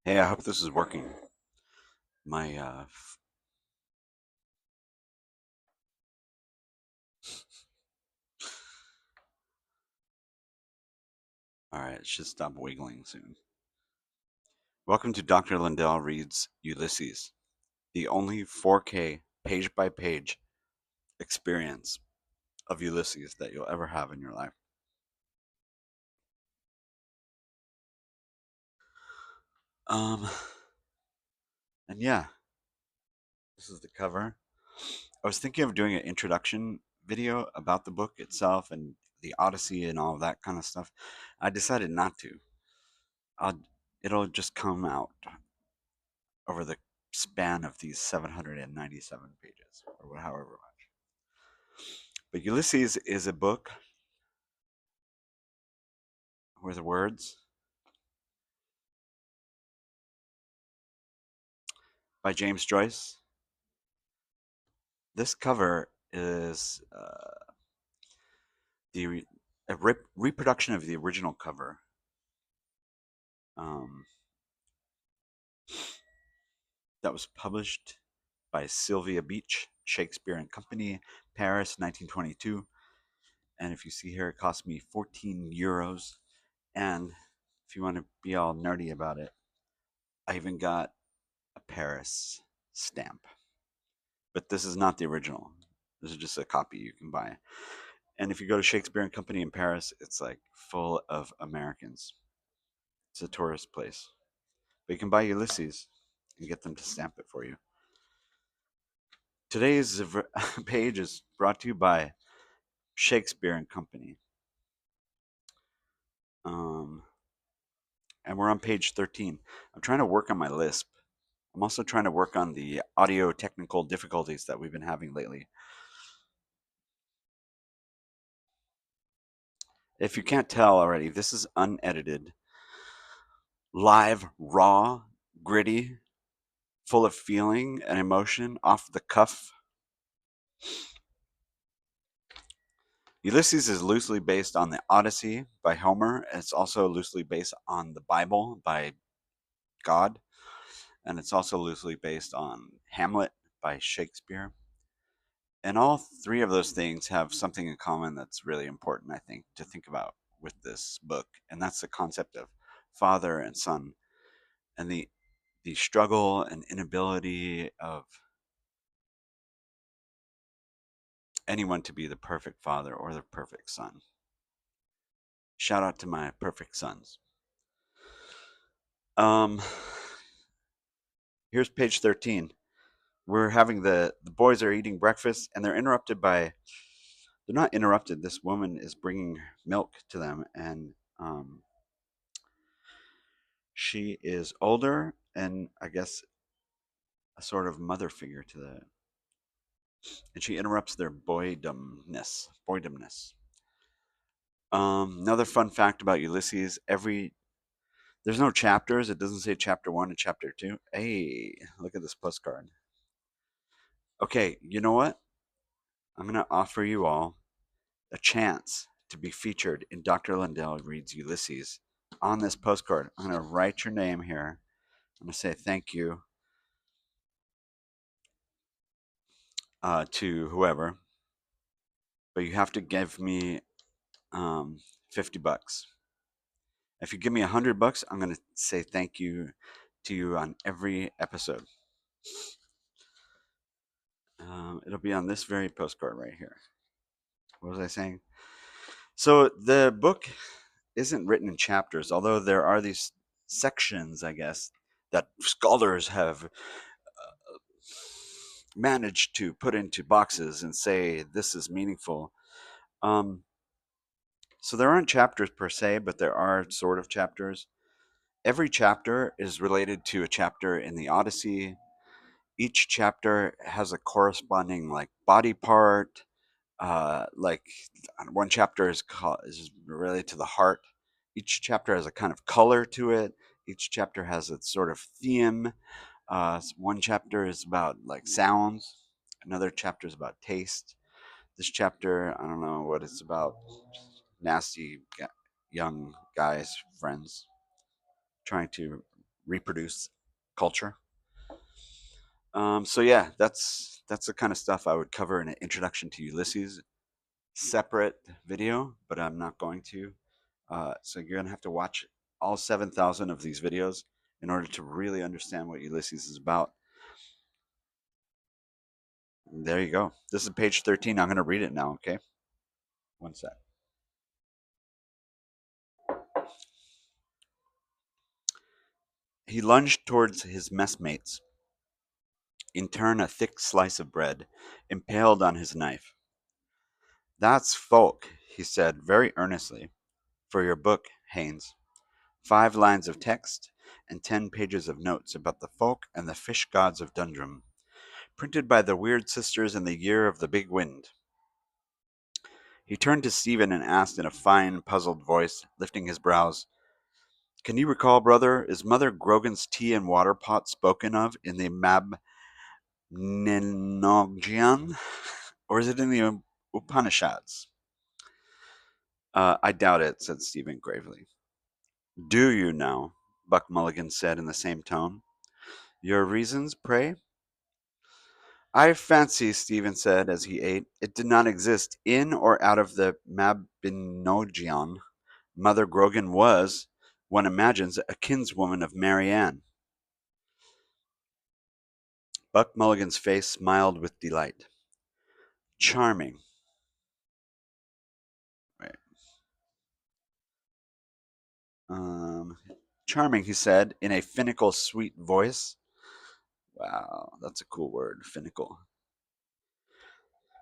Hey, I hope this is working. My all right, it should stop wiggling soon. Welcome to Dr. Lundell reads Ulysses, the only 4K page by page experience of Ulysses that you'll ever have in your life. Um, and yeah, this is the cover. I was thinking of doing an introduction video about the book itself and the Odyssey and all of that kind of stuff. I decided not to. I'll, it'll just come out over the span of these 797 pages or however much. But Ulysses is a book with words by James Joyce. This cover is the reproduction of the original cover um, that was published by Sylvia Beach, Shakespeare and Company, Paris, 1922. And if you see here, it cost me 14 euros. And if you want to be all nerdy about it, I even got a Paris stamp. But this is not the original. This is just a copy you can buy. And if you go to Shakespeare and Company in Paris, it's like full of Americans. It's a tourist place. But you can buy Ulysses and get them to stamp it for you. Today's page is brought to you by Shakespeare and Company. Um, and we're on page 13. I'm trying to work on my lisp. I'm also trying to work on the audio technical difficulties that we've been having lately. If you can't tell already, this is unedited, live, raw, gritty, full of feeling and emotion, off the cuff. Ulysses is loosely based on the Odyssey by Homer. It's also loosely based on the Bible by God. And it's also loosely based on Hamlet by Shakespeare. And all three of those things have something in common that's really important, I think, to think about with this book. And that's the concept of father and son and the struggle and inability of anyone to be the perfect father or the perfect son. Shout out to my perfect sons. Um, Here's page 13. We're having the boys are eating breakfast and they're interrupted by, they're not interrupted. This woman is bringing milk to them, and she is older and I guess a sort of mother figure to the, and she interrupts their boydomness. Another fun fact about Ulysses: there's no chapters. It doesn't say chapter one and chapter two. Hey, look at this postcard. Okay, you know what? I'm gonna offer you all a chance to be featured in Dr. Lundell Reads Ulysses on this postcard. I'm gonna write your name here. I'm gonna say thank you to whoever, but you have to give me 50 bucks. If you give me $100, I'm gonna say thank you to you on every episode. It'll be on this very postcard right here. What was I saying? So the book isn't written in chapters, although there are these sections, I guess, that scholars have managed to put into boxes and say this is meaningful. Um, so there aren't chapters per se, but there are sort of chapters. Every chapter is related to a chapter in the Odyssey. Each chapter has a corresponding like body part. Like one chapter is related to the heart. Each chapter has a kind of color to it. Each chapter has a sort of theme. One chapter is about like sounds. Another chapter is about taste. This chapter, I don't know what it's about. Nasty young guys, friends, trying to reproduce culture. So yeah, that's the kind of stuff I would cover in an introduction to Ulysses. Separate video, but I'm not going to. So you're gonna have to watch all 7,000 of these videos in order to really understand what Ulysses is about. There you go. This is page 13. I'm gonna read it now. Okay, one sec. He lunged towards his messmates, in turn a thick slice of bread impaled on his knife. That's folk, he said very earnestly, for your book, Haynes. 5 lines of text and 10 pages of notes about the folk and the fish gods of Dundrum, printed by the Weird Sisters in the year of the Big Wind. He turned to Stephen and asked in a fine, puzzled voice, lifting his brows, "Can you recall, brother, is Mother Grogan's tea and water pot spoken of in the Mabinogion, or is it in the Upanishads?" I doubt it, said Stephen gravely. Do you now? Buck Mulligan said in the same tone. Your reasons, pray? I fancy, Stephen said as he ate, it did not exist in or out of the Mabinogion. Mother Grogan was, one imagines, a kinswoman of Marianne. Buck Mulligan's face smiled with delight. Charming. Right. Um, Charming, he said, in a finical, sweet voice. Wow, that's a cool word, finical.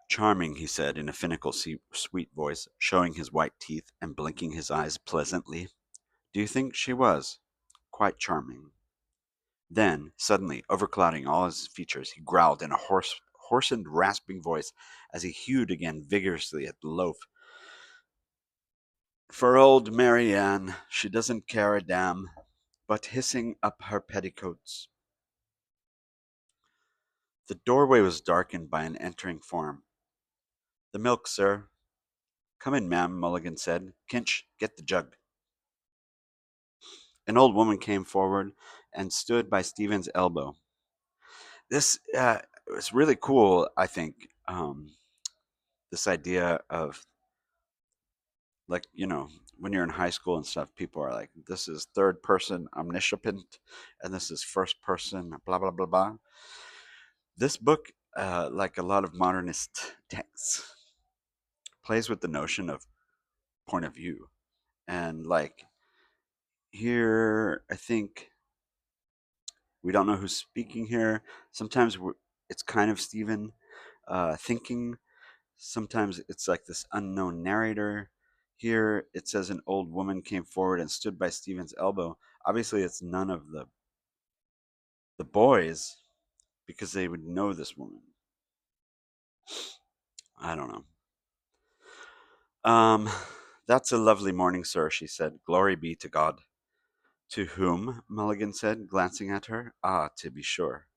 Charming, he said, in a finical, sweet voice, showing his white teeth and blinking his eyes pleasantly. Do you think she was? Quite charming. Then, suddenly, overclouding all his features, he growled in a hoarse and rasping voice as he hewed again vigorously at the loaf. For old Marianne, she doesn't care a damn, but hissing up her petticoats. The doorway was darkened by an entering form. The milk, sir. Come in, ma'am, Mulligan said. Kinch, get the jug. An old woman came forward and stood by Stephen's elbow. This was really cool, I think. This idea of, like, when you're in high school and stuff, people are like, this is third person omniscient and this is first person, blah, blah, blah, blah. This book, like a lot of modernist texts, plays with the notion of point of view. And like here, I think we don't know who's speaking here. Sometimes it's kind of Stephen thinking. Sometimes it's like this unknown narrator. Here it says an old woman came forward and stood by Stephen's elbow. Obviously, it's none of the boys because they would know this woman. I don't know. Um, that's a lovely morning, sir, she said. Glory be to God. To whom? Mulligan said, glancing at her. Ah, to be sure.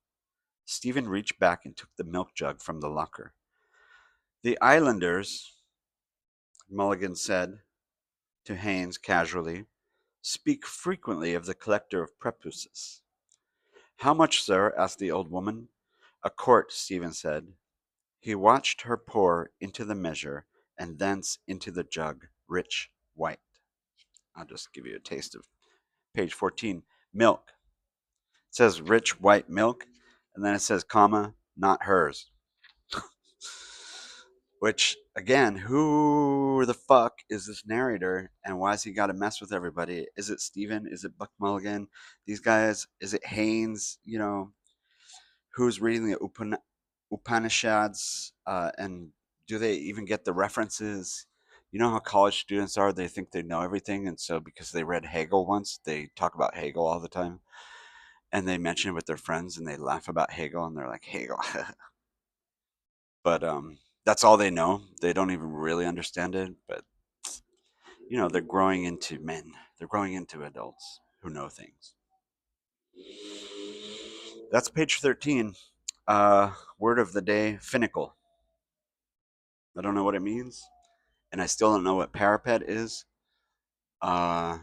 Stephen reached back and took the milk jug from the locker. The islanders, Mulligan said to Haynes casually, speak frequently of the collector of prepuces. How much, sir? Asked the old woman. A quart, Stephen said. He watched her pour into the measure and thence into the jug, rich, white. I'll just give you a taste of page 14. Milk. It says rich, white milk, and then it says, comma, not hers. Which, again, who the fuck is this narrator and why has he got to mess with everybody? Is it Steven? Is it Buck Mulligan? These guys? Is it Haynes? Who's reading the Upanishads? And do they even get the references? You know how college students are? They think they know everything. And so because they read Hegel once, they talk about Hegel all the time. And they mention it with their friends and they laugh about Hegel and they're like, Hegel. But that's all they know. They don't even really understand it. But they're growing into men. They're growing into adults who know things. That's page 13. Word of the day: finical. I don't know what it means, and I still don't know what parapet is. Uh,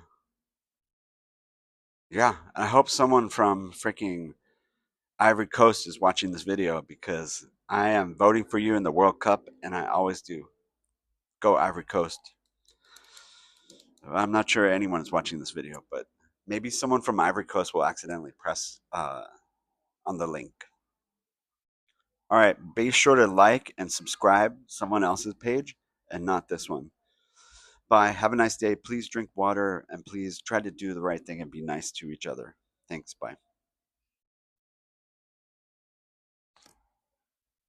Yeah, I hope someone from freaking Ivory Coast is watching this video because I am voting for you in the World Cup, and I always do. Go Ivory Coast. I'm not sure anyone is watching this video, but maybe someone from Ivory Coast will accidentally press on the link. All right, be sure to like and subscribe someone else's page and not this one. Bye. Have a nice day. Please drink water and please try to do the right thing and be nice to each other. Thanks. Bye.